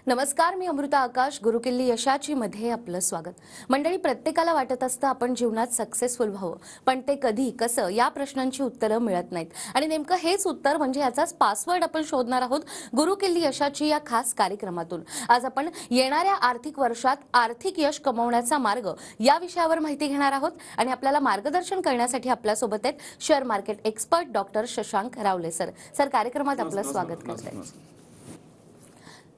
नमस्कार, मी अमृता आकाश. गुरुकिल्ली यशाची मध्ये आपलं स्वागत. मंडळी, प्रत्येकाला वाटत असतं आपण जीवनात सक्सेसफुल व्हावं, पण ते कधी कसं या प्रश्नांची उत्तरं मिळत नाहीत. आणि नेमकं हेच उत्तर म्हणजे याचाच पासवर्ड आपण शोधणार आहोत गुरुकिल्ली यशाची या खास कार्यक्रमातून. आज आपण येणाऱ्या आर्थिक वर्षात आर्थिक यश कमवण्याचा मार्ग या विषयावर माहिती घेणार आहोत आणि आपल्याला मार्गदर्शन करण्यासाठी आपल्यासोबत आहेत share market expert doctor Shashank रावले सर. कार्यक्रमात आपलं स्वागत करते.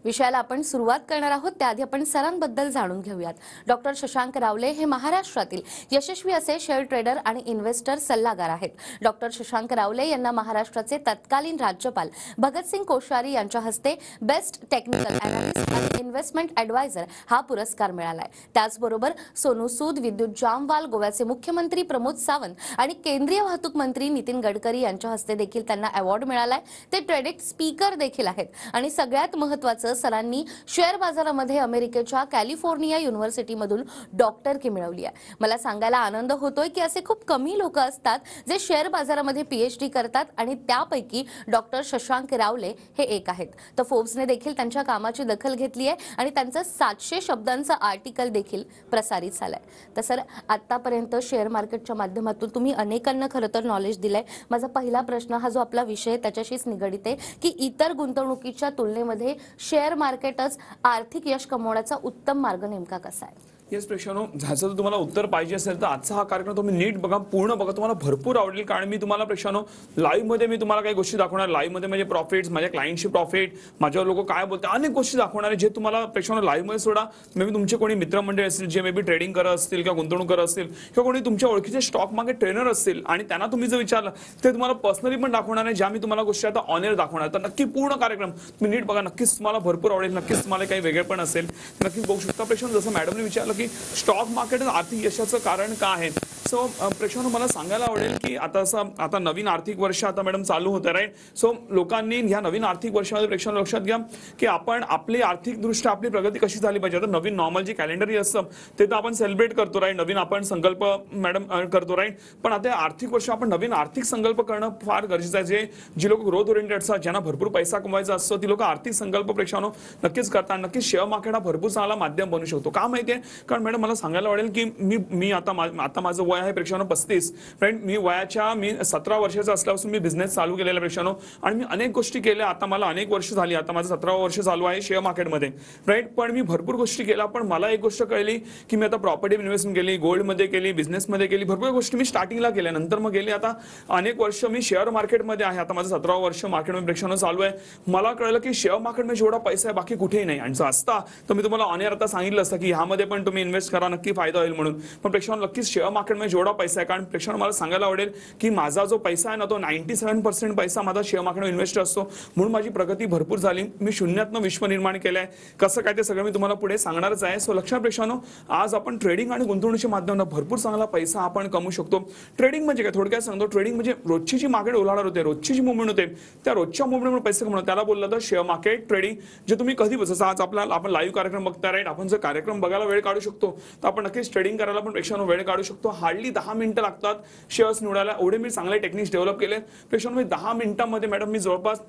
विषयाला आपण सुरुवात करणार आहोत त्याआधी आपण सरांबद्दल जाणून घेऊयात. डॉक्टर शशांक रावले हे महाराष्ट्रातील यशस्वी असे शेअर ट्रेडर आणि इन्व्हेस्टर सल्लागार आहेत. डॉक्टर शशांक रावले यांना महाराष्ट्राचे तत्कालीन राज्यपाल भगतसिंग कोश्यारी यांच्या हस्ते बेस्ट टेक्निकल अॅनालिस्ट आणि इन्व्हेस्टमेंट ॲडवायझर हा पुरस्कार मिळालाय. त्याचबरोबर सोनू सूद, विद्युत जामवाल, गोव्याचे मुख्यमंत्री प्रमोद सावंत आणि केंद्रीय वाहतूक मंत्री नितीन गडकरी यांच्या हस्ते देखील त्यांना अवॉर्ड मिळालाय. ते ट्रेडेक्स स्पीकर देखील आहेत आणि सगळ्यात महत्त्वाचं, सरांनी शेअर बाजारामध्ये अमेरिकेच्या कॅलिफोर्निया युनिव्हर्सिटीमधून डॉक्टरकी मिळवली आहे. मला सांगायला आनंद होतोय की असे खूप कमी लोक असतात जे शेअर बाजारामध्ये पीएचडी करतात आणि त्यापैकी डॉक्टर शशांक रावले हे एक आहेत. तर फोर्ब्सने देखील त्यांच्या कामाची दखल घेतली आहे आणि त्यांचं 700 शब्दांचं आर्टिकल देखील प्रसारित झालंय. तर सर, आतापर्यंत शेअर मार्केटच्या माध्यमातून तुम्ही अनेकांना खरं तर नॉलेज दिलंय. माझा पहिला प्रश्न हा जो आपला विषय त्याच्याशीच निगडित आहे की इतर गुंतवणुकीच्या तुलनेमध्ये शेअर मार्केटच आर्थिक यश कमवण्याचा उत्तम मार्ग नेमका कसा आहे? येस प्रेक्षांनो, ह्याचं जर तुम्हाला उत्तर पाहिजे असेल तर आजचा हा कार्यक्रम तुम्ही नीट बघा, पूर्ण बघा, तुम्हाला भरपूर आवडेल. कारण मी तुम्हाला प्रेक्षांनो लाईव्ह मध्ये मी तुम्हाला काही गोष्टी दाखवणार. लाईव्ह मध्ये म्हणजे प्रॉफिट्स, माझ्या क्लायंटची प्रॉफिट, माझ्यावर लोक काय बोलतात, अनेक गोष्टी दाखवणार आहे जे तुम्हाला प्रेक्षांनो लाईव्ह मध्ये सोडा. मे बी तुमचे कोणी मित्रमंडळी असतील जे मे बी ट्रेडिंग करत असतील किंवा गुंतवणूक करत असतील किंवा कोणी तुमच्या ओळखीचे स्टॉक मार्केट ट्रेनर असतील आणि त्यांना तुम्ही जर विचारलं ते तुम्हाला पर्सनली पण दाखवणार आहे. ज्या मी तुम्हाला गोष्टी आता ऑनर दाखवणार. तर नक्की पूर्ण कार्यक्रम तुम्ही नीट बघा, नक्कीच तुम्हाला भरपूर आवडेल. नक्कीच तुम्हाला काही वेगळेपण असेल नक्कीच बघू शकता. प्रेक्षांनो, जसं मॅडमने विचारलं की स्टॉक मार्केट आर्थिक यशाचं कारण काय आहे, सो प्रेक्षांनो मला सांगायला आवडेल की आता नवीन आर्थिक वर्ष आता मॅडम चालू होतं, राईट. सो लोकांनी ह्या नवीन आर्थिक वर्षामध्ये प्रेक्षांनो लक्षात घ्या की आपण आपली आर्थिक दृष्ट्या आपली प्रगती कशी झाली पाहिजे. आता नवीन नॉर्मल जे कॅलेंडर असतं ते तर आपण सेलिब्रेट करतो, राईट. नवीन आपण संकल्प मॅडम करतो, राईट. पण आता आर्थिक वर्ष आपण नवीन आर्थिक संकल्प करणं फार गरजेचं आहे. जी लोक ग्रोथ ओरिएंटेड असतात, ज्यांना भरपूर पैसा कमवायचा असतो, ती लोक आर्थिक संकल्प प्रेक्षांनो नक्कीच करतात. नक्कीच शेअर मार्केट हा भरपूर चांगला माध्यम बनू शकतो. का माहितीये? कारण मॅडम मला सांगायला आवडेल की मी आता माझं वय आहे प्रेक्षांनो 35, राईट. मी 17 वर्षाचा असल्यापासून मी बिझनेस चालू केलेला प्रेक्षांनो आणि मी अनेक गोष्टी केल्या. आता मला अनेक वर्ष झाली, आता माझं 17वं वर्ष चालू आहे शेअर मार्केटमध्ये, राईट. पण मी भरपूर गोष्टी केल्या. पण मला एक गोष्ट कळली की मी आता प्रॉपर्टी इन्व्हेस्टमेंट केली, गोल्डमध्ये केली, बिझनेसमध्ये केली, भरपूर गोष्टी मी स्टार्टिंगला केल्या. नंतर मग गेली आता अनेक वर्ष मी शेअर मार्केटमध्ये आहे. आता माझं 17वं वर्ष मार्केटमध्ये प्रेक्षांनो चालू आहे. मला कळलं की शेअर मार्केटमध्ये जेवढा पैसा आहे बाकी कुठेही नाही. आणि जर असता तर मी तुम्हाला ऑन एअर आता सांगितलं असतं की ह्यामध्ये पण तुम्ही इन्व्हेस्ट करा, नक्की फायदा होईल म्हणून. पण प्रेक्षांनो नक्कीच शेअर मार्केटमध्ये जेवढा पैसा आहे, कारण प्रेक्षांनो मला सांगायला आवडेल की माझा जो पैसा आहे ना तो 97% पैसा माझा शेअर मार्केटमध्ये इन्व्हेस्ट असतो. म्हणून माझी प्रगती भरपूर झाली. मी शून्यातनं विश्व निर्माण केलंय. कसं काय ते सगळं मी तुम्हाला पुढे सांगणारच आहे. सो लक्षात प्रेक्षांनो, आज आपण ट्रेडिंग आणि गुंतवणुकीच्या माध्यमातून भरपूर चांगला पैसा आपण कमवू शकतो. ट्रेडिंग म्हणजे काय, थोडक्यात सांगतो. ट्रेडिंग म्हणजे रोजची जी मार्केट ओलांडणार होते, रोजची जी मुवमेंट होते, त्या रोजच्या मुवमेंटमुळे पैसे कमवणं, त्याला बोललं तर शेअर मार्केट ट्रेडिंग. जे तुम्ही कधी बसं आज आपण लाईव्ह कार्यक्रम बघता, राईट. आपण जर कार्यक्रम बघायला वेळ काढू शकतो तर आपण नक्कीच ट्रेडिंग करायला पण प्रेक्षांनो वेळ काढू शकतो. हार्डली 10 मिनिटं लागतात शेअर्स निवडायला. एवढे मी चांगले टेक्निक्स डेव्हलप केले प्रेक्षांनो. 10 मिनिटांमध्ये मॅडम मी जवळपास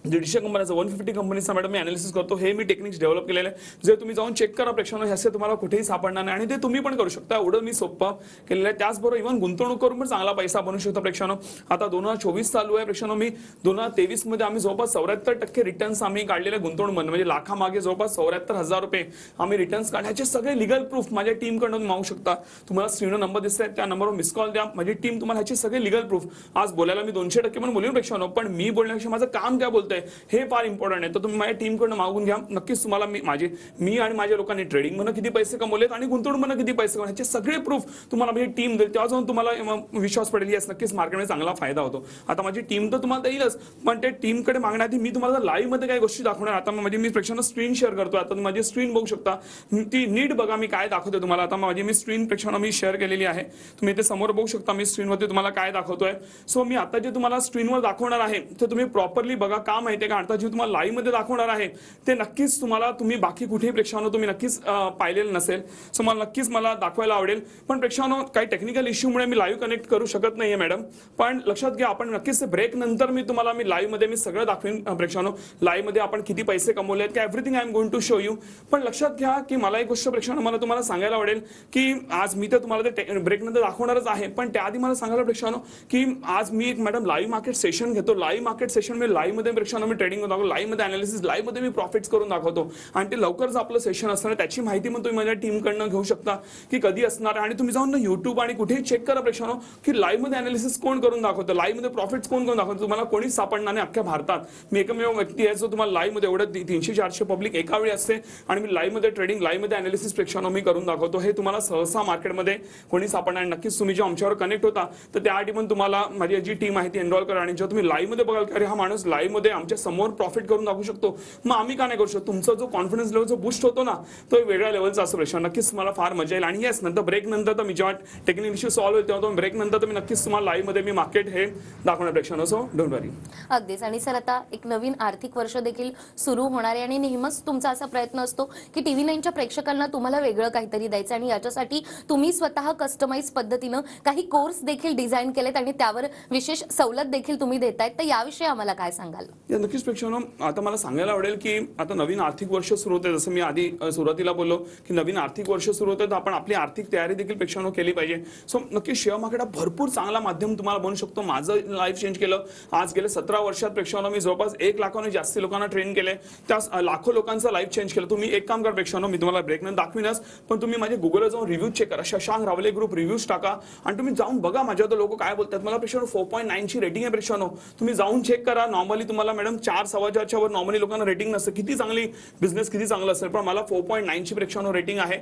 150 कंपन्यांचा 150 कंपनीचा मॅडम मी अनालिसिस करतो. हे मी टेक्निक्स डेव्हलप केलेले. जर तुम्ही जाऊन चेक करा प्रेक्षांनो, ह्याचे तुम्हाला कुठेही सापडणार नाही आणि ते तुम्ही पण करू शकता. एवढं मी सोपं केलेलं आहे. त्याचबरोबर इव्हन गुंतवणूक करून पण चांगला पैसा बनवू शकतो प्रेक्षांनो. आता 2024 चालू आहे प्रेक्षांनो. मी 2023 मध्ये आम्ही जवळपास 74% रिटर्न्स आम्ही काढलेले गुंतवणूकमध्ये, म्हणजे लाखामागे जवळपास 74,000 रुपये आम्ही रिटर्न्स काढण्याचे सगळे लिगल प्रूफ माझ्या टीमकडून मागू शकता. तुम्हाला स्क्रीनवर नंबर दिसत आहे, त्या नंबरवर मिस कॉल द्या. माझी टीम तुम्हाला ह्याचे सगळे लिगल प्रूफ. आज बोलायला मी 200% पण बोलून प्रेक्षांनो, पण मी बोलण्यापेक्षा माझं काम काय बोलतंय हे फार इम्पॉर्टंट आहे. तर तुम्ही माझ्या टीमकडून मागून घ्या. नक्कीच तुम्हाला मी आणि माझ्या लोकांनी ट्रेडिंग म्हणून किती पैसे कमवलेत आणि गुंतवणूक म्हणून किती पैसे कमवले, सगळे प्रूफ तुम्हाला माझी टीम देईल. तेव्हा जाऊन तुम्हाला विश्वास पडेल येस नक्कीच मार्केटमध्ये चांगला फायदा होतो. आता माझी टीम तर तुम्हाला देईलच, पण ते टीमकडे मागण्याआधी मी तुम्हाला लाईव्ह मध्ये काही गोष्टी दाखवणार. आता मी प्रेक्षांना स्क्रीन शेअर करतो. आता तुम्ही माझी स्क्रीन बघू शकता, ती नीट बघा मी काय दाखवतोय तुम्हाला. आता मी स्क्रीन प्रेक्षांना मी शेअर केलेली आहे. तुम्ही इथे समोर बघू शकता मी स्क्रीनवरती तुम्हाला काय दाखवतोय. सो मी आता जे तुम्हाला स्क्रीनवर दाखवणार आहे ते तुम्ही प्रॉपरली बघा. का माहिती आहे का, आता जे तुम्हाला लाईव्ह मध्ये दाखवणार आहे ते नक्कीच तुम्ही बाकी कुठेही प्रेक्षकांनो तुम्ही नक्कीच पाहिलेलं नसेल. सो मला नक्कीच मला दाखवायला आवडेल. पण प्रेक्षकांनो काही टेक्निकल इश्यूमुळे मी लाईव्ह कनेक्ट करू शकत नाहीये मॅडम. पण लक्षात घ्या, आपण नक्कीच ब्रेक नंतर मी तुम्हाला लाईव्ह मध्ये मी सगळं दाखवेन प्रेक्षकांनो. लाईव्ह मध्ये आपण किती पैसे कमवले आहेत, everything I am going to show you. पण लक्षात घ्या की मला एक गोष्ट प्रेक्षकांनो मला तुम्हाला सांगायला आवडेल की आज मी तर तुम्हाला ते ब्रेक नंतर दाखवणारच आहे. पण त्याआधी मला सांगायला प्रेक्षकांनो की आज मी एक मॅडम लाईव्ह मार्केट सेशन घेतो. लाईव्ह मार्केट सेशन मी लाईव्ह मध्ये प्रेक्षकांनो मी ट्रेडिंग दाखवतो, लाईव्ह मध्ये अनालिसिस, लाईव्ह मध्ये मी प्रॉफिट्स करून दाखवतो. आणि ते लवकरच आपलं सेशन असणार, त्याची माहिती पण तुम्ही माझ्या टीमकडनं घेऊ शकता की कधी असणार. आणि तुम्ही जाऊन युट्यूब आणि कुठेही चेक करा प्रेक्षकांनो की लाईव्ह मध्ये अनालिसिस कोण करून दाखवतं, लाईव्ह मध्ये प्रॉफिट्स कोण करून दाखवतं. तुम्हाला कोणीच सापडणार नाही अख्ख्या भारतात. मी एकमेव व्यक्ती आहे जो तुम्हाला लाईव्ह मध्ये एवढं 300-400 पब्लिक एका वेळी असते आणि मी लाईव्ह मध्ये ट्रेडिंग, लाईव्ह मध्ये अनालिसिस प्रेक्षकांनो मी करून दाखवतो. हे तुम्हाला सहसा मार्केटमध्ये कोणी सापडणार. नक्कीच तुम्ही जे आमच्यावर कनेक्ट होता तर त्यासाठी पण तुम्हाला माझी जी टीम आहे ती एनरोल करा. आणि जेव्हा तुम्ही लाईव्ह मध्ये बघाल की अरे हा माणूस लाईव्ह मध्ये आमच्या समोर प्रॉफिट करून दाखवू शकतो, मग आम्ही का नाही करू शकतो. तुमचा जो कॉन्फिडन्स लेवल जो बूस्ट होतो ना तो वेगळ्या लेवलचा असतो प्रेक्षकांनो. नक्कीच तुम्हाला फार मजा येईल. आणि येस, नंतर ब्रेक नंतर तर मी जेव्हा टेक्निकल इश्यू सॉल्व्ह होईल तेव्हा ब्रेक नंतर मी नक्कीच तुम्हाला लाईव्ह मध्ये मी मार्केट हे दाखवणार प्रेक्षकांनो. सो डोंट वरी. अगदीच. आणि सर आता एक नवीन आर्थिक वर्ष देखील सुरू होणार आहे आणि नेहमीच तुमचा असा प्रयत्न असतो की टीव्ही 9च्या प्रेक्षकांना तुम्हाला वेगळं काहीतरी द्यायचं आणि याच्यासाठी तुम्ही स्वतः कस्टमाइज पद्धतीनं काही कोर्स देखील डिझाईन केलेत आणि त्यावर विशेष सवलत देखील तुम्ही देतायत. तर याविषयी आम्हाला काय सांगाल? नक्कीच प्रेक्षकांनो, आता मला सांगायला आवडेल की आता नवीन आर्थिक वर्ष सुरू होते. जसं मी आधी सुरुवातीला बोललो की नवीन आर्थिक वर्ष सुरू होतं तर आपण आपली आर्थिक तयारी देखील प्रेक्षकांनो केली पाहिजे. सो नक्की शेअर मार्केट हा भरपूर चांगला माध्यम तुम्हाला बनू शकतो. माझं लाईफ चेंज केलं. आज गेले 17 वर्षात प्रेक्षकांनो मी जवळपास 1 लाखाहून जास्ती लोकांना ट्रेन केले. त्या लाखो लोकांचं लाईफ चेंज केलं. तुम्ही एक काम करा प्रेक्षकांनो, मी तुम्हाला ब्रेक नंतर दाखवीनच, पण तुम्ही माझे गुगलवर जाऊन रिव्ह्यू चेक करा. शशांक रावले ग्रुप रिव्ह्यूज टाका आणि तुम्ही जाऊन बघा माझ्यावर लोक काय बोलतात. मला प्रेक्षकांनो 4.9 ची रेटिंग आहे प्रेक्षकांनो. तुम्ही जाऊन चेक करा. नॉर्मली तुम्हाला मॅडम 4-4.25 वर नॉर्मली लोकांना रेटिंग नसतं. किती चांगली बिझनेस किती चांगलं असेल, पण मला 4.9 ची प्रेक्षकांनो रेटिंग आहे.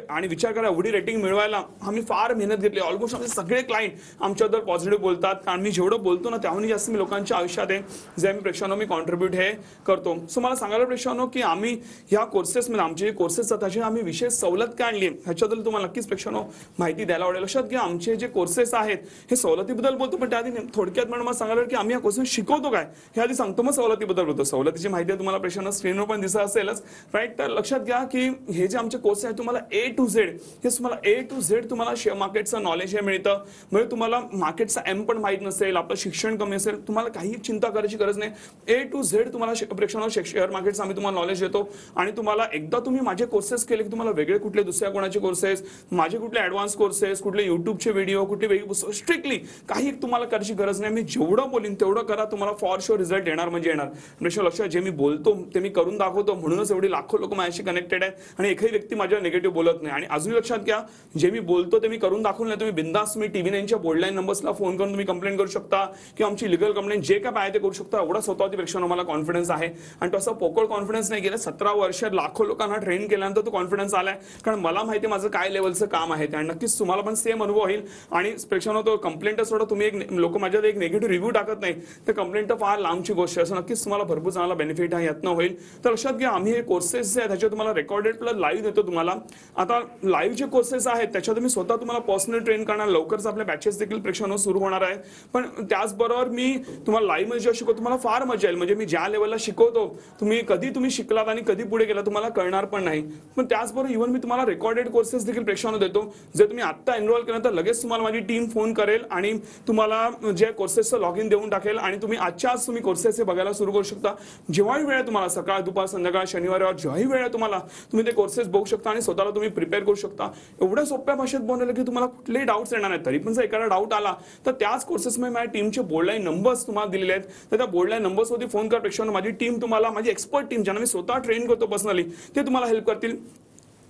आणि विचार करा एवढी रेटिंग मिळवायला आम्ही फार मेहनत घेतली. ऑलमोस्ट आमचे सगळे क्लायंट आमच्याबद्दल पॉझिटिव्ह बोलतात. कारण मी जेवढं बोलतो ना त्याहून जास्त मी लोकांच्या आयुष्यात आहे जे मी प्रेक्षकांनो मी कॉन्ट्रीब्यूट हे करतो. सो मला सांगायला प्रेक्षकांनो की आम्ही ह्या कोर्सेसमध्ये आमचे जे कोर्सेस आहेत त्याची आम्ही विशेष सवलत काय आणली ह्याच्याबद्दल तुम्हाला नक्कीच प्रेक्षकांनो माहिती द्यायला आवडेल. लक्षात घ्या, आमचे जे कोर्सेस आहेत हे सवलतीबद्दल बोलतो, पण त्याआधी थोडक्यात मला सांगायला की आम्ही या कोर्सेस शिकवतो काय हे आधी सांगतो, मग सवलतीबद्दल बोलतो. सवलतीची माहिती तुम्हाला प्रेक्षकांनो स्क्रीनवर पण दिसत असेलच, राईट. तर लक्षात घ्या की हे जे आमचे कोर्सेस आहेत तुम्हाला A to Z हे तुम्हाला A to Z तुम्हाला शेअर मार्केटचं नॉलेज हे मिळतं. म्हणजे तुम्हाला मार्केटचा M पण माहित नसेल, आपलं शिक्षण कमी असेल, तुम्हाला काही चिंता करायची गरज नाही. A to Z तुम्हाला प्रेक्षकांनो शेअर मार्केटचं आम्ही तुम्हाला नॉलेज देतो. आणि तुम्हाला एकदा तुम्ही माझे कोर्सेस केले की तुम्हाला वेगळे कुठले दुसऱ्या कोणाचे कोर्सेस, माझे कुठले ऍडव्हान्स कोर्सेस, कुठले युट्यूबचे व्हिडिओ, कुठले वेगळी पुस्तकं, स्ट्रिक्टली काही तुम्हाला करायची गरज नाही. मी जेवढं बोलीन तेवढं करा, तुम्हाला फॉर शुअर रिझल्ट येणार म्हणजे येणार. प्रेक्षक लक्षात, जे मी बोलतो ते मी करून दाखवतो. म्हणूनच एवढी लाखो लोक माझ्याशी कनेक्टेड आहेत आणि एकही व्यक्ती माझ्या निगेटिव्ह बोलत नाही. आणि अजून लक्षात घ्या, जे मी बोलतो ते मी करून दाखवून नाही. तुम्ही बिंदास तुम्ही टीव्ही 9च्या बोर्डलाईन नंबर्सला फोन करून तुम्ही कंप्लेंट करू शकता किंवा आमची लिगल कंप्लेंट जे काय पाहिजे ते करू शकता. एवढा स्वतःवरती प्रेक्षकांनो मला कॉन्फिडन्स आहे. आणि तो असा पोकळ कॉन्फिडन्स नाही. गेल्या 17 वर्षात लाखो लोकांना ट्रेन केल्यानंतर तो कॉन्फिडन्स आलाय, कारण मला माहिती आहे माझं काय लेवलचं काम आहे. आणि नक्कीच तुम्हाला पण सेम अनुभव होईल. आणि प्रेक्षकांनो तो कंप्लेंट सोडा, तुम्ही एक लोक माझ्यात एक निगेटिव्ह रिव्ह्यू टाकत नाही तर कंप्लेंट तर फार लांबची गोष्ट आहे. असं नक्कीच तुम्हाला भरपूर चांगला बेनिफिट आहे यातनं होईल. तर लक्षात घ्या, आम्ही हे कोर्सेस जे आहेत त्याच्यात तुम्हाला रेकॉर्डेड प्लस लाईव्ह देतो. तुम्हाला आता लाईव्ह जे कोर्सेस आहेत त्याच्यात मी स्वतः तुम्हाला पर्सनल ट्रेन करणार. लवकरच आपल्या बॅचेस देखील प्रेक्षकांनो सुरू होणार आहेत. पण त्याचबरोबर मी तुम्हाला लाईव्ह मध्ये जेव्हा शिकवतो तुम्हाला फार मजा येईल. म्हणजे मी ज्या लेवलला शिकवतो तुम्ही कधी शिकलात आणि कधी पुढे गेला तुम्हाला कळणार पण नाही. पण त्याचबरोबर इव्हन मी तुम्हाला रेकॉर्डेड कोर्सेस देखील प्रेक्षकांनो देतो. जे तुम्ही आत्ता एनरोल केलं तर लगेच तुम्हाला माझी टीम फोन करेल आणि तुम्हाला जे कोर्सेसचं लॉग इन देऊन टाकेल आणि तुम्ही आजच्या आज तुम्ही कोर्सेस हे बघायला सुरू करू शकता. जेव्हाही वेळ आहे तुम्हाला, सकाळ, दुपार, संध्याकाळ, शनिवार, जेव्हाही वेळ आहे तुम्हाला, तुम्ही ते कोर्सेस बघू शकता आणि स्वतःला तुम्ही प्रिपेअर करू शकता. एवढ्या सोप्या भाषेत बनवलं की तुम्हाला कुठलेही डाऊट्स येणार नाही. तरी पण जर एखादा डाऊट आला तर त्याच कोर्सेसमध्ये माझ्या टीमचे बोर्डलाईन नंबर्स तुम्हाला दिलेले आहेत. तर त्या बोर्डलाईन नंबर्सवरती फोन करा प्रेक्षकांनो. माझी टीम तुम्हाला, माझी एक्सपर्ट टीम ज्यांना मी स्वतः ट्रेन करतो पर्सनली, ते तुम्हाला हेल्प करतील.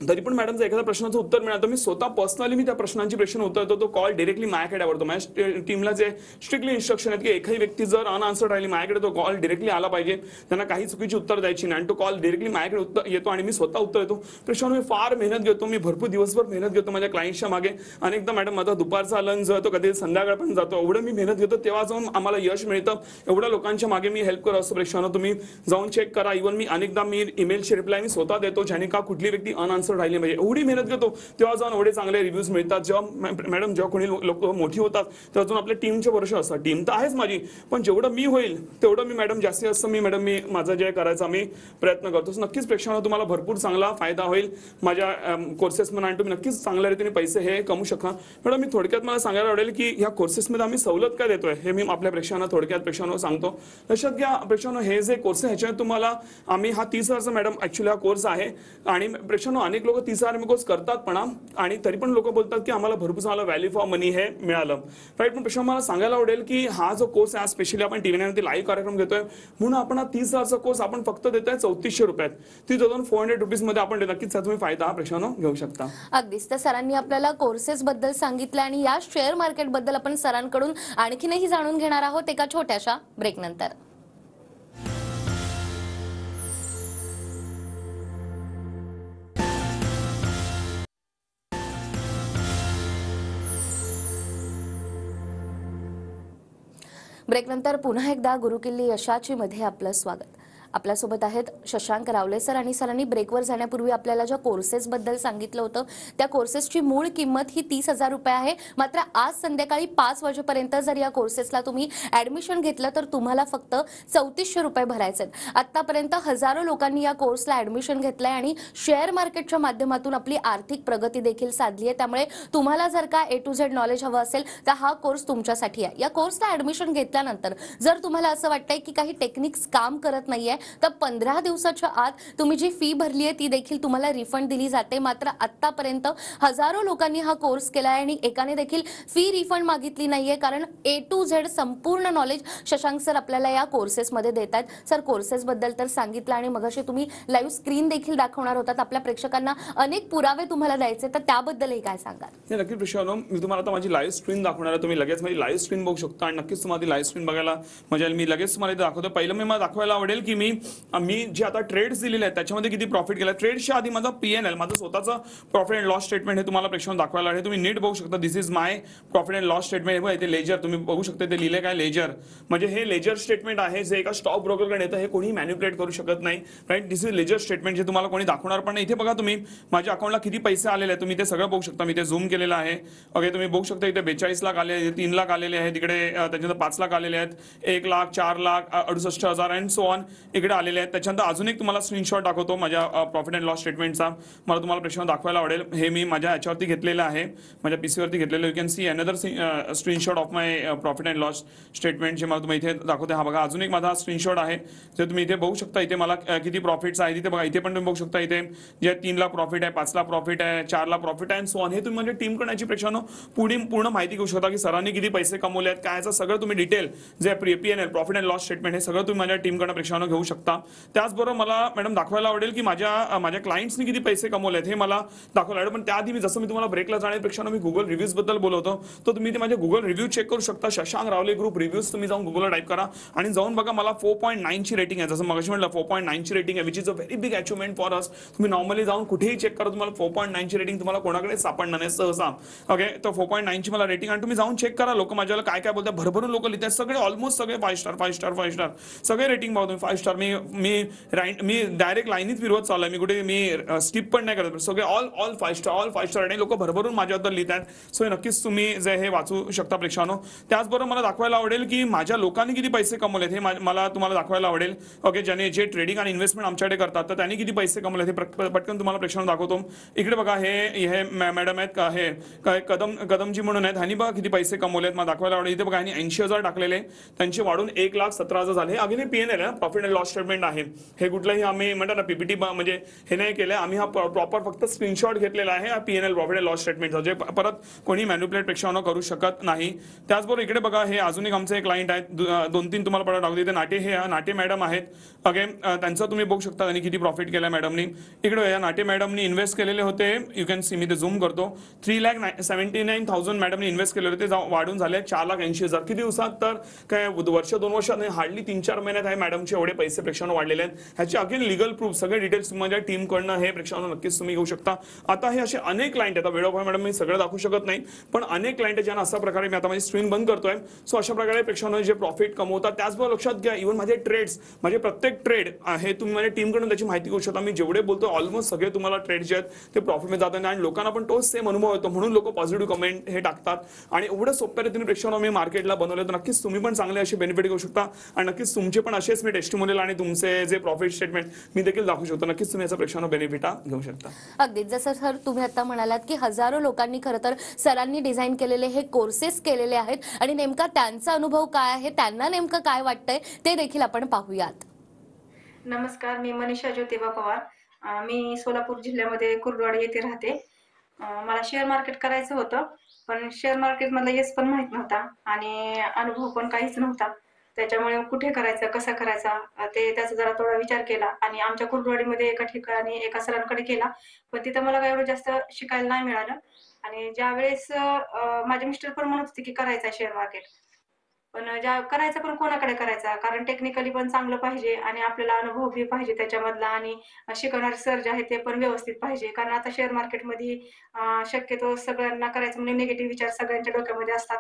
तरी पण मॅडम जर एखाद्या प्रश्नाचं उत्तर मिळालं तर मी स्वतः पर्सनली मी त्या प्रश्नांची प्रश्न उत्तर देतो. तो कॉल डायरेक्टली माझ्याकडे आवडतो. माझ्या टीमला जे स्ट्रिक्टली इन्स्ट्रक्शन आहेत की एखादी व्यक्ती जर अनआन्सर्ड राहिली माझ्याकडे तो कॉल डायरेक्टली आला पाहिजे. त्यांना काही चुकीची उत्तर द्यायची नाही आणि तो कॉल डायरेक्टली माझ्याकडे येतो आणि मी स्वतः उत्तर देतो. प्रश्न मी फार मेहनत घेतो. मी भरपूर दिवसभर मेहनत घेतो माझ्या क्लायंटच्या मागे. अनेकदा मॅडम माझा दुपारचा लंच जातो, कधी संध्याकाळ पण जातो. एवढं मी मेहनत घेतो तेव्हा जाऊन आम्हाला यश मिळतं. एवढ्या लोकांच्या मागे मी हेल्प करत असतो. प्रेक्षकांनो तुम्ही जाऊन चेक करा. इव्हन मी अनेकदा ईमेलची रिप्लाय मी स्वतः देतो, ज्याने का कुठली व्यक्ती अनआन्सर्ड कॉन्सर्ट राहिली म्हणजे एवढी मेहनत करतो तेव्हा जाऊन एवढे चांगले रिव्ह्यूज मिळतात. जेव्हा मॅडम जेव्हा कोणी लोक मोठी होतात तेव्हा अजून आपल्या टीमचे भरोसे असतात. टीम तर आहेच माझी, पण जेवढं मी होईल तेवढं मी मॅडम जास्तीत जास्त मी माझं जे करायचा मी प्रयत्न करतो. नक्कीच प्रेक्षकांना तुम्हाला भरपूर चांगला फायदा होईल माझ्या कोर्सेसमध्ये आणि तुम्ही नक्कीच चांगल्या रीतीने पैसे हे कमवू शकता. मॅडम मी थोडक्यात मला सांगायला आवडेल की ह्या कोर्सेसमध्ये आम्ही सवलत काय देतोय हे मी आपल्या प्रेक्षकांना थोडक्यात प्रेक्षकांना सांगतो. लक्षात घ्या प्रेक्षकांना, हे जे कोर्स आहे ह्याच्यात तुम्हाला आम्ही हा 30,000चा मॅडम ऍक्च्युली हा कोर्स आहे आणि प्रेक्षकांना अनेक लोक 30,000 कोर्स करतात पण आणि तरी पण लोक बोलतात की आम्हाला भरपूर चांगला व्हॅल्यू फॉर मनी हे मिळालं. राईट. पण प्रेक्षकांना मला सांगायला आवडेल की हा जो कोर्स आहे स्पेशली आपण टीव्ही लाईव्ह कार्यक्रम घेतोय म्हणून आपण हा 30,000चा कोर्स आपण फक्त देतोय 3400 रुपयात. 3,400 रुपीजमध्ये आपण नक्कीच तुम्ही फायदा हा प्रेक्षकांना घेऊ शकता. अगदीच. तर सरांनी आपल्याला कोर्सेस बद्दल सांगितलं आणि या शेअर मार्केट बद्दल आपण सरांकडून आणखीनही जाणून घेणार आहोत एका छोट्याशा ब्रेक नंतर. ब्रेकनंतर पुन्हा एकदा गुरुकिल्ली यशाची मध्ये आपलं स्वागत. आपल्यासोबत आहेत शशांक रावले सर आणि सरांनी ब्रेकवर जाण्यापूर्वी आपल्याला ज्या कोर्सेस बद्दल सांगितलं होतं त्या कोर्सेसची मूळ किंमत ही 30,000 रुपये आहे. मात्र आज संध्याकाळी 5 वाजेपर्यंत जर या कोर्सेसला तुम्ही ऍडमिशन घेतलं तर तुम्हाला फक्त 3400 रुपये भरायचे आहेत. आतापर्यंत हजारो लोकांनी या कोर्सला ऍडमिशन घेतलंय आणि शेअर मार्केटच्या माध्यमातून आपली आर्थिक प्रगती देखील साधली आहे. त्यामुळे तुम्हाला जर का A to Z नॉलेज हवं असेल तर हा कोर्स तुमच्यासाठी आहे. या कोर्सला ऍडमिशन घेतल्यानंतर जर तुम्हाला असं वाटतंय की काही टेक्निक्स काम करत नाहीये तर 15 दिवसाच्या आत तुम्ही जी फी भरली आहे ती देखील तुम्हाला रिफंड दिली जाते. मात्र आतापर्यंत हजारो लोकांनी हा कोर्स केलाय आणि एकाने देखील फी रिफंड मागितली नाहीये कारण A to Z संपूर्ण नॉलेज शशांक सर आपल्याला या कोर्सेसमध्ये देतात. सर कोर्सेस बद्दल तर सांगितलं आणि मगाशी तुम्ही लाईव्ह स्क्रीन देखील दाखवणार होतात. आपल्या प्रेक्षकांना अनेक पुरावे तुम्हाला द्यायचे तर त्याबद्दलही काय सांगाल? नक्की प्रेक्षकांनो, मी तुम्हाला आता माझी लाईव्ह स्क्रीन दाखवणार आहे. तुम्ही लगेच माझी लाईव्ह स्क्रीन बघू शकता आणि नक्कीच तुम्हाला लाईव्ह स्क्रीन बघायला मजा. मी लगेच तुम्हाला इथे दाखवतो. पहिलं मी मला दाखवायला आवडेल की मी जे आता ट्रेड्स दिलेले आहेत त्याच्यामध्ये किती प्रॉफिट केला. ट्रेडच्या आधी माझा PNL माझं स्वतःचं प्रॉफिट अँड लॉस स्टेटमेंट हे तुम्हाला प्रेक्षकांना दाखवायला आहे. तुम्ही नीट बघू शकता. This is my profit and loss statement. हे इथे लेजर तुम्ही बघू शकता. ते लिहिले काय लेजर म्हणजे हे लेजर स्टेटमेंट आहे जे एका स्टॉक ब्रोकरकडे येतं. हे कोणी मॅन्युप्युलेट करू शकत नाही. Right. This is ledger statement जे तुम्हाला कोणी दाखवणार पण नाही. इथे बघा तुम्ही माझ्या अकाउंटला किती पैसे आलेले आहेत तुम्ही ते सगळं बघू शकता. मी ते झूम केलेलं आहे. ओके. तुम्ही बघू शकता इथे 42 लाख आले, 3 लाख आलेले आहेत, तिकडे त्याच्यानंतर 5 लाख आलेले आहेत, 1 lakh, 4 lakh, 68,000 and so on इकडे आलेले आहेत. त्याच्यानंतर अजून एक तुम्हाला स्क्रीनशॉट दाखवतो माझ्या प्रॉफिट अँड लॉस स्टेटमेंटचा. मला तुम्हाला प्रेक्षकांना दाखवायला आवडेल. हे मी माझ्या याच्यावरती घेतलेलं आहे, माझ्या पीसीवरती घेतलेलं. You can see another screenshot of my profit and loss statement जे मला तुम्ही इथे दाखवते. हा बघा अजून एक माझा स्क्रीनशॉट आहे जे तुम्ही इथे बघू शकता. इथे मला किती प्रॉफिट्स आहे तिथे बघा. इथे पण तुम्ही बघू शकता. इथे जे 3 लाख प्रॉफिट आहे, 5 लाख प्रॉफिट आहे, 4 लाख प्रॉफिट आहे अँड सो ऑन. हे तुम्ही म्हणजे टीम करण्याची प्रेक्षकांनो पूर्ण माहिती घेऊ शकता की सरांनी किती पैसे कमवले आहेत, काय सगळं तुम्ही डिटेल जे PNL profit and loss statement हे सगळं तुम्ही माझ्या टीम कडनं प्रेक्षकांनो घेऊ शकता. त्याचबरोबर मला मॅडम दाखवायला आवडेल की माझ्या क्लायंट्सनी किती पैसे कमवलेत हे मला दाखवायला आवडेल. पण त्याआधी मी जसं मी तुम्हाला ब्रेकला जाण्यापेक्षा मी गुगल रिव्ह्यूज बद्दल बोलवतो तर तुम्ही ते माझे गुगल रिव्ह्यू चेक करू शकता. शशांक रावले ग्रुप रिव्ह्यूज तुम्ही जाऊन गुगलला टाईप करा आणि जाऊन बघा. मला 4.9 ची रेटिंग आहे. जसं मगाशी म्हटलं 4.9 ची रेटिंग आहे which is a very big achievement for us. तुम्ही नॉर्मली जाऊन कुठेही चेक करा तुम्हाला 4.9 ची रेटिंग तुम्हाला कोणाकडे सापडणार नाही सहसा. ओके. तर 4.9 ची मला रेटिंग आणि तुम्ही जाऊन चेक करा. लोक माझ्याला काय काय बोलतात. भरभरून लोक लिहितात. सगळे ऑलमोस्ट सगळे 5 स्टार 5 स्टार 5 स्टार सगळे रेटिंग बघा तुम्ही 5 स्टार. मी डायरेक्ट लाईनीत विरोध चाललाय. मी कुठे मी स्किप पण नाही करत. सगळे ऑल 5 स्टार आणि लोक भरभरून माझ्याबद्दल लिहितात. सो नक्कीच तुम्ही जे हे वाचू शकता प्रेक्षकांनो. त्याचबरोबर मला दाखवायला आवडेल की माझ्या लोकांनी किती पैसे कमवलेत हे मला तुम्हाला दाखवायला आवडेल. ओके. जे ट्रेडिंग आणि इन्व्हेस्टमेंट आमच्याकडे करतात तर त्यांनी किती पैसे कमवले हे पटकन तुम्हाला प्रेक्षकांना दाखवतो. इकडे बघा हे मॅडम आहेत का हे कदमजी म्हणून आहेत. ह्यांनी बघा किती पैसे कमवलेत मला दाखवायला आवडेल. इथे बघा ह्यांनी 80,000 टाकलेले त्यांचे वाढून 1,17,000 झाले. हे अगदी PNL आहे प्रॉफिट अँड लॉस स्टेटमेंट आहे. हे कुठलंही आम्ही म्हणतात ना PPT म्हणजे हे नाही केलं. आम्ही हा प्रॉपर फक्त स्क्रीनशॉट घेतलेला आहे PNL प्रॉफिट अँड लॉस स्टेटमेंटचा जे परत कोणी मॅन्युप्युलेट प्रेक्षकांना करू शकत नाही. त्याचबरोबर इकडे बघा हे अजून एक आमचे क्लायंट आहेत. 2-3 तुम्हाला परत दाखवते. इथे नाटे मॅडम आहेत. ओके. त्यांचं तुम्ही बघू शकता त्यांनी किती प्रॉफिट केलं मॅडमनी. इकडे या नाटे मॅडमनी इन्व्हेस्ट केलेले होते. यू कॅन सी मी ते झूम करतो. 3,79,000 मॅडमनी इन्व्हेस्ट केले होते. वाढून झाले 4,80,000. किती दिवसात तर काय वर्ष 2 वर्षात हार्डली 3-4 महिन्यात आहे मॅडमचे एवढे पैसे पैसे प्रेक्षकांना वाढलेले आहेत. ह्याचे अगेन लिगल प्रूफ सगळे डिटेल्स माझ्या टीमकडनं हे प्रेक्षकांना नक्कीच तुम्ही घेऊ शकता. आता हे असे अनेक क्लायंट आहेत, आता वेळोवेळी मॅडम मी सगळं दाखवू शकत नाही, पण अनेक क्लायंट ज्यांना अशा प्रकारे मी आता माझी स्क्रीन बंद करतोय. सो अशा प्रकारे प्रेक्षकांना जे प्रॉफिट कमवतात. त्याचबरोबर लक्षात घ्या, इव्हन माझे ट्रेड्स, माझे प्रत्येक ट्रेड हे तुम्ही माझ्या टीमकडून त्याची माहिती घेऊ शकता. मी जेवढे बोलतो ऑलमोस्ट सगळे तुम्हाला ट्रेड जे आहेत ते प्रॉफिटमध्ये जातात आणि लोकांना पण तोच सेम अनुभव येतो, म्हणून लोक पॉझिटिव्ह कमेंट हे टाकतात. आणि एवढं सोप्या रीतीने प्रेक्षकांना मी मार्केटला बनवलं, तर नक्कीच तुम्ही पण चांगले असे बेनिफिट घेऊ शकता आणि नक्कीच तुमचे पण असेच मी टेस्टिमोनियल आणि तुमचे जे प्रॉफिट स्टेटमेंट मी देखील दाखवू शकतो. नक्कीच तुम्ही याचा प्रेक्षकांना बेनिफिट घेऊ शकता. अगदीच जसं सर तुम्ही आता म्हणालात की हजारो लोकांनी खरं तर सरांनी डिझाईन केलेले हे कोर्सेस केलेले आहेत आणि नेमका त्यांचा अनुभव काय आहे, त्यांना नेमकं काय वाटतंय ते देखील आपण पाहूयात. नमस्कार, मी मनीषा ज्योतिबा पवार. मी सोलापूर जिल्ह्यामध्ये कुर्डवाडी येथे राहते. मला शेअर मार्केट करायचं होतं, पण शेअर मार्केटमधला येस पण माहीत नव्हता आणि अनुभव पण काहीच नव्हता. त्याच्यामुळे कुठे करायचं, कसा करायचा त्याचा जरा थोडा विचार केला आणि आमच्या कुर्डवाडीमध्ये एका ठिकाणी एका सरांकडे केला, पण तिथं मला काही एवढं जास्त शिकायला नाही मिळालं. आणि ज्यावेळेस माझे मिस्टर पण म्हणत होते की करायचं शेअर मार्केट, पण करायचा पण कोणाकडे करायचा, कारण टेक्निकली पण चांगलं पाहिजे आणि आपल्याला अनुभव बी पाहिजे त्याच्यामधला आणि शिकवणारे सर जे आहे ते पण व्यवस्थित पाहिजे. कारण आता शेअर मार्केटमध्ये शक्यतो सगळ्यांना करायचं म्हणजे निगेटिव्ह विचार सगळ्यांच्या डोक्यामध्ये असतात.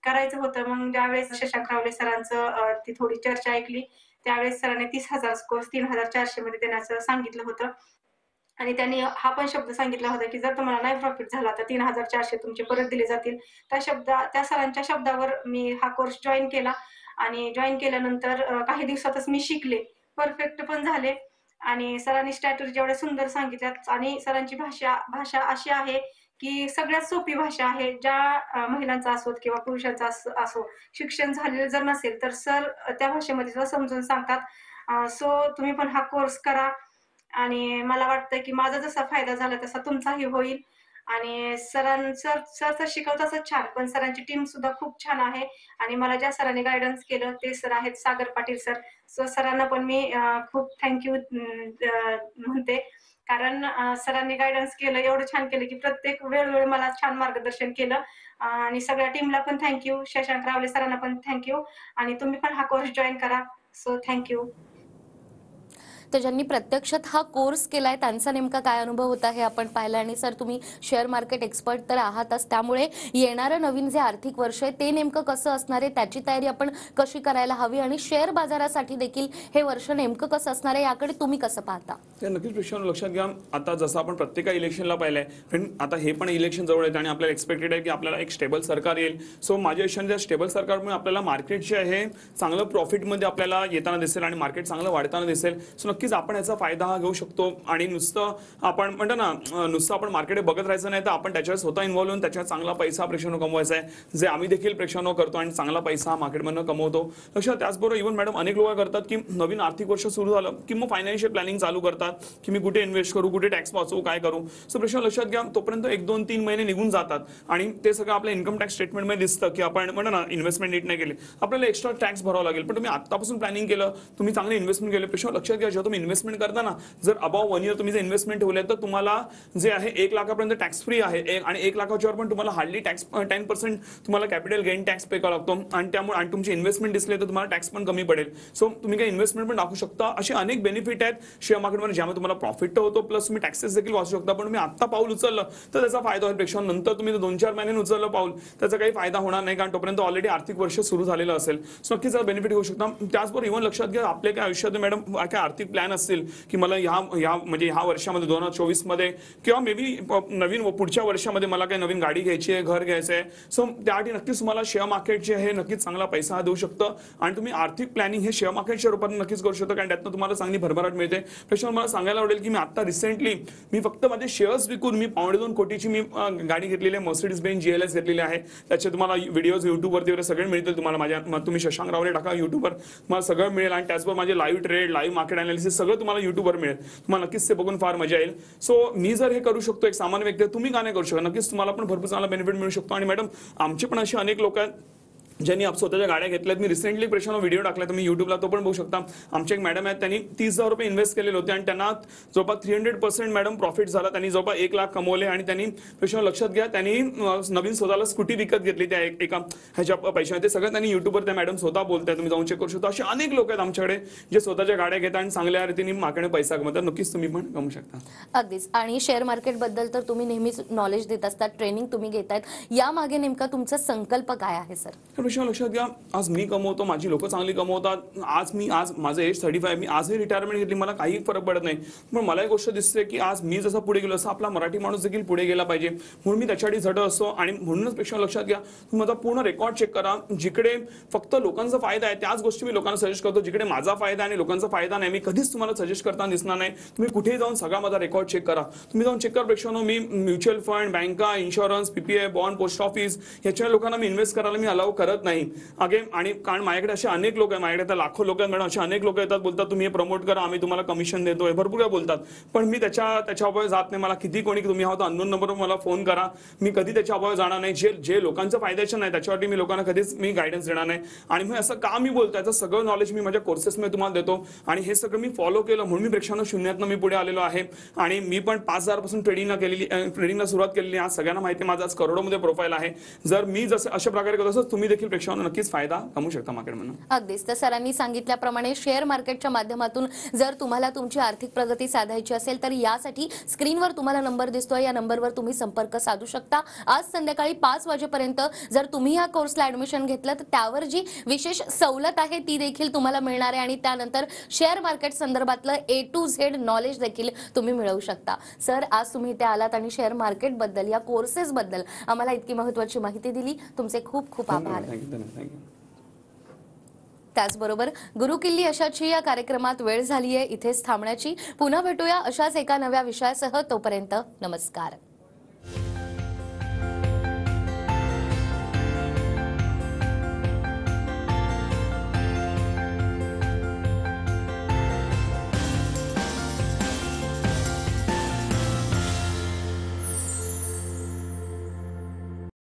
करायचं होतं, मग ज्यावेळेस शशांक रावले सरांचं ती थोडी चर्चा ऐकली, त्यावेळेस सरांनी 30,000 कोर्स 3,400 मध्ये देण्याचं सांगितलं होतं. आणि त्यांनी हा पण शब्द सांगितला होता की जर तुम्हाला नाही प्रॉफिट झाला तर 3,400 तुमचे परत दिले जातील. त्या सरांच्या शब्दावर मी हा कोर्स जॉईन केला आणि जॉईन केल्यानंतर काही दिवसातच मी शिकले, परफेक्ट पण झाले. आणि सरांनी स्ट्रॅटेजी एवढ्या सुंदर सांगितल्यात आणि सरांची भाषा अशी आहे की सगळ्यात सोपी भाषा आहे. ज्या महिलांचा असो किंवा पुरुषांचा असो, शिक्षण झालेलं जर नसेल तर सर त्या भाषेमध्ये सुद्धा समजून सांगतात. सो तुम्ही पण हा कोर्स करा आणि मला वाटतं की माझा जसा फायदा झाला तसा तुमचाही होईल. आणि सर तर शिकवताच छान, पण सरांची टीम सुद्धा खूप छान आहे. आणि मला ज्या सरांनी गायडन्स केलं ते सर आहेत सागर पाटील सर. सो सरांना पण मी खूप थँक्यू म्हणते, कारण सरांनी गायडन्स केलं, एवढं छान केलं की प्रत्येक वेळोवेळी मला छान मार्गदर्शन केलं. आणि सगळ्या टीमला पण थँक्यू, शशांक रावले सरांना पण थँक्यू. आणि तुम्ही पण हा कोर्स जॉईन करा. So thank you. तर ज्यांनी प्रत्यक्षात हा कोर्स केलाय त्यांचा नेमका काय अनुभव होता हे आपण पाहिलं. आणि सर तुम्ही शेअर मार्केट एक्सपर्ट तर आहातच, त्यामुळे येणारं नवीन जे आर्थिक वर्ष आहे ते नेमकं कसं असणार आहे, त्याची तयारी आपण कशी करायला हवी आणि शेअर बाजारासाठी देखील हे वर्ष नेमकं कसं असणार आहे याकडे तुम्ही कसं पाहता. ते नक्कीच प्रेक्षकांनो लक्षात घ्या, आता जसं आपण प्रत्येक इलेक्शनला पाहिलंय, पण आता हे पण इलेक्शन जवळ येतं आणि आपल्याला एक्सपेक्टेड आहे की आपल्याला एक स्टेबल सरकार येईल. सो माझ्या हिशोबाने स्टेबल सरकारमुळे आपल्याला मार्केट जे आहे चांगलं प्रॉफिटमध्ये आपल्याला येताना दिसेल आणि मार्केट चांगलं वाढताना दिसेल. सो नक्कीच आपण याचा फायदा हा घेऊ शकतो. आणि नुसतं आपण म्हणतो ना, नुसतं आपण मार्केट बघत राहायचं नाही, तर आपण त्याच्यावर स्वतः इन्व्हॉल्व होऊन त्याच्यावर चांगला पैसा प्रेक्षकांनो कमवायचा आहे, जे आम्ही देखील प्रेक्षकांनो करतो आणि चांगला पैसा मार्केटमधून कमवतो. लक्षात त्याचबरोबर इव्हन मॅडम अनेक लोक करतात की नवीन आर्थिक वर्ष सुरू झालं की मग फायनान्शियल प्लॅनिंग चालू करतात की मी कुठे इन्व्हेस्ट करू, कुठे टॅक्स वाचवू, काय करू. सो प्रेक्षकांनो लक्षात घ्या, तोपर्यंत 1, 2, 3 महिने निघून जातात आणि ते सगळं आपल्या इन्कम टॅक्स स्टेटमेंटमध्ये दिसतं की आपण म्हणतो ना इन्व्हेस्टमेंट नीट नाही केली, आपल्याला एक्स्ट्रा टॅक्स भरावा लागेल. पण तुम्ही आतापासून प्लॅनिंग केलं, तुम्ही चांगले इन्व्हेस्टमेंट केले. प्रेक्षकांनो लक्षात घ्या, जेव्हा तुम्ही इन्व्हेस्टमेंट करता ना, जर अबाव 1 इयर तुम्ही जे इन्व्हेस्टमेंट ठेवले तर तुम्हाला जे आहे 1 लाखापर्यंत टॅक्स फ्री आहे आणि 1 लाखाच्यावर पण तुम्हाला हार्डली टॅक्स 10% तुम्हाला कॅपिटल गेन टॅक्स पे करावा लागतो. आणि त्यामुळे आणि तुमचे इन्व्हेस्टमेंट दिसले तर तुम्हाला टॅक्स पण कमी पडेल. सो तुम्ही काही इन्व्हेस्टमेंट पण दाखवू शकता. असे अनेक बेनिफिट आहेत शेअर मार्केटमध्ये, ज्यामध्ये तुम्हाला प्रॉफिट तर होतो प्लस तुम्ही टॅक्सेस देखील वाचू शकता. पण तुम्ही आता पाऊल उचललं तर त्याचा फायदा होईल. पेक्षा नंतर तुम्ही 2-4 महिन्यांनी उचललं पाऊल, त्याचा काही फायदा होणार नाही, कारण तोपर्यंत ऑलरेडी आर्थिक वर्ष सुरू झालेलं असेल. सो नक्कीच बेनिफिट घेऊ शकता. त्याचबरोबर इव्हन लक्षात घ्या, आपल्या काय आयुष्यात मॅडम काय आर्थिक प्लॅन असतील की मला ह्या वर्षामध्ये 2024 मध्ये किंवा मे बी नवीन पुढच्या वर्षामध्ये मला काही नवीन गाडी घ्यायची आहे, घर घ्यायचं आहे. सो त्यासाठी नक्कीच तुम्हाला शेअर मार्केट जे आहे नक्कीच चांगला पैसा देऊ शकतं आणि तुम्ही आर्थिक प्लॅनिंग हे शेअर मार्केटच्या रूपात नक्कीच करू शकता, कारण त्यातनं तुम्हाला चांगली भरभराट मिळते. त्याच्यामुळे मला सांगायला आवडेल की मी आता रिसेंटली मी फक्त माझे शेअर्स विकून मी 2.5 कोटीची मी गाडी घेतलेली आहे, मर्सिडीज बेंज GLS घेतलेली आहे. त्याचे तुम्हाला व्हिडिओज युट्यूबवरती वगैरे सगळे मिळतील तुम्हाला. माझ्या तुम्ही शशांक रावले टाका युट्यूबवर, तुम्हाला सगळं मिळेल. आणि त्याचबरोबर माझे live trade, live market analysis सगळं तुम्हाला युट्यूबवर मिळेल. तुम्हाला नक्कीच ते बघून फार मजा येईल. सो मी जर हे करू शकतो एक सामान्य व्यक्ती, तुम्ही का नाही करू शकता. नक्कीच तुम्हाला पण भरपूर चांगला बेनिफिट मिळू शकतो. आणि मॅडम आमचे पण असे अनेक लोक आहेत ज्यांनी स्वतःच्या गाड्या घेतल्यात. मी रिसेंटली प्रश्न व्हिडिओ टाकला, तुम्ही युट्यूबला तो पण बघू शकता. आमचे एक मॅडम आहेत, त्यांनी 30,000 रुपये इन्व्हेस्ट केलेले होते आणि त्यांना जवळपास 300% मॅडम प्रॉफिट झाला. त्यांनी जवळपास 1 लाख कमवले आणि त्यांनी प्रश्न लक्षात घ्या, त्यांनी नवीन स्वतःला स्कूटी विकत घेतली त्या एका ह्याच्या पैशाने. ते सगळं त्यांनी युट्यूबवर त्या मॅडम स्वतः बोलताय, तुम्ही जाऊन चेक करू शकता. असे अनेक लोक आहेत आमच्याकडे जे स्वतःच्या गाड्या घेतात आणि चांगल्या रीतीने मार्केटने पैसा कमवतात. नक्कीच तुम्ही पण कमवू शकता. अगदीच. आणि शेअर मार्केट बद्दल तर तुम्ही नेहमीच नॉलेज देत असतात, ट्रेनिंग तुम्ही घेतायत. यामागे नेमका तुमचा संकल्प काय आहे सर? प्रश्न लक्षात घ्या, आज मी कमवतो, माझी लोक चांगली कमवतात. आज माझं एज 35, मी आजही रिटायरमेंट घेतली, मला काही फरक पडत नाही. पण मला एक गोष्ट दिसते की आज मी जसा पुढे गेलो असं आपला मराठी माणूस देखील पुढे गेला पाहिजे, म्हणून मी त्याच्यासाठी झटत असतो. आणि म्हणूनच पेक्षा लक्षात घ्या, तुम्ही माझा पूर्ण रेकॉर्ड चेक करा. जिकडे फक्त लोकांचा फायदा आहे त्याच गोष्टी मी लोकांना सजेस्ट करतो. जिकडे माझा फायदा आणि लोकांचा फायदा नाही, मी कधीच तुम्हाला सजेस्ट करताना दिसणार नाही. तुम्ही कुठेही जाऊन सगळा माझा रेकॉर्ड चेक करा. तुम्ही जाऊन चेक करा प्रेक्षांनो, मी म्युच्युअल फंड, बँका, insurance, PPI, bond, post office याच्या लोकांना मी इन्व्हेस्ट करायला मी अलाउ करत नाही. आणि कारण माझ्याकडे असे अनेक लोक आहेत, माझ्याकडे लाखो लोक आहेत मॅडम, असे अनेक लोक येतात, बोलतात तुम्ही हे प्रमोट करा, आम्ही तुम्हाला कमिशन देतोय, भरपूर काय बोलतात. पण मी त्याच्या अभावी जात नाही. मला किती कोणी तुम्ही आहोत अननोन नंबरवर मला फोन करा, मी कधी त्याच्या अभावी जाणार नाही. जे लोकांचं फायद्याचं नाही त्याच्यासाठी मी लोकांना कधीच मी गायडन्स देणार नाही. आणि मग असं का मी बोलतो, याचं सगळं नॉलेज मी माझ्या कोर्सेसमध्ये तुम्हाला देतो. आणि हे सगळं मी फॉलो केलं म्हणून मी प्रेक्षांना शून्यातनं मी पुढे आलेलो आहे. आणि मी पण 5,000 पासून ट्रेडिंगला सुरुवात केलेली. आज सगळ्यांना माहिती आहे माझं आज करोडोमध्ये प्रोफाईल आहे. जर मी जसं अशा प्रकारे करत असतो, तुम्ही देखील प्रेक्षांना नक्कीच फायदा कमवू शकता मार्केटमधून. अगदीच. तर सरांनी सांगितल्याप्रमाणे शेअर मार्केटच्या माध्यमातून जर तुम्हाला तुमची आर्थिक प्रगती साधायची असेल तर यासाठी स्क्रीनवर तुम्हाला नंबर दिसतोय, या नंबरवर तुम्ही संपर्क साधू शकता. आज संध्याकाळी 5 वाजेपर्यंत जर तुम्ही या कोर्सला ऍडमिशन घेतलं तर त्यावर जी विशेष सवलत आहे ती देखील तुम्हाला मिळणार आहे. आणि त्यानंतर शेअर मार्केट संदर्भातलं A to Z नॉलेज देखील तुम्ही मिळवू शकता. सर, आज तुम्ही इथे आलात आणि शेअर मार्केट बद्दल, या कोर्सेस बद्दल आम्हाला इतकी महत्त्वाची माहिती दिली. तुमचे खूप खूप आभार. त्याचबरोबर गुरुकिल्ली अशाची या कार्यक्रमात वेळ झाली आहे इथेच थांबण्याची. पुन्हा भेटूया अशाच एका नव्या विषयासह. तोपर्यंत नमस्कार.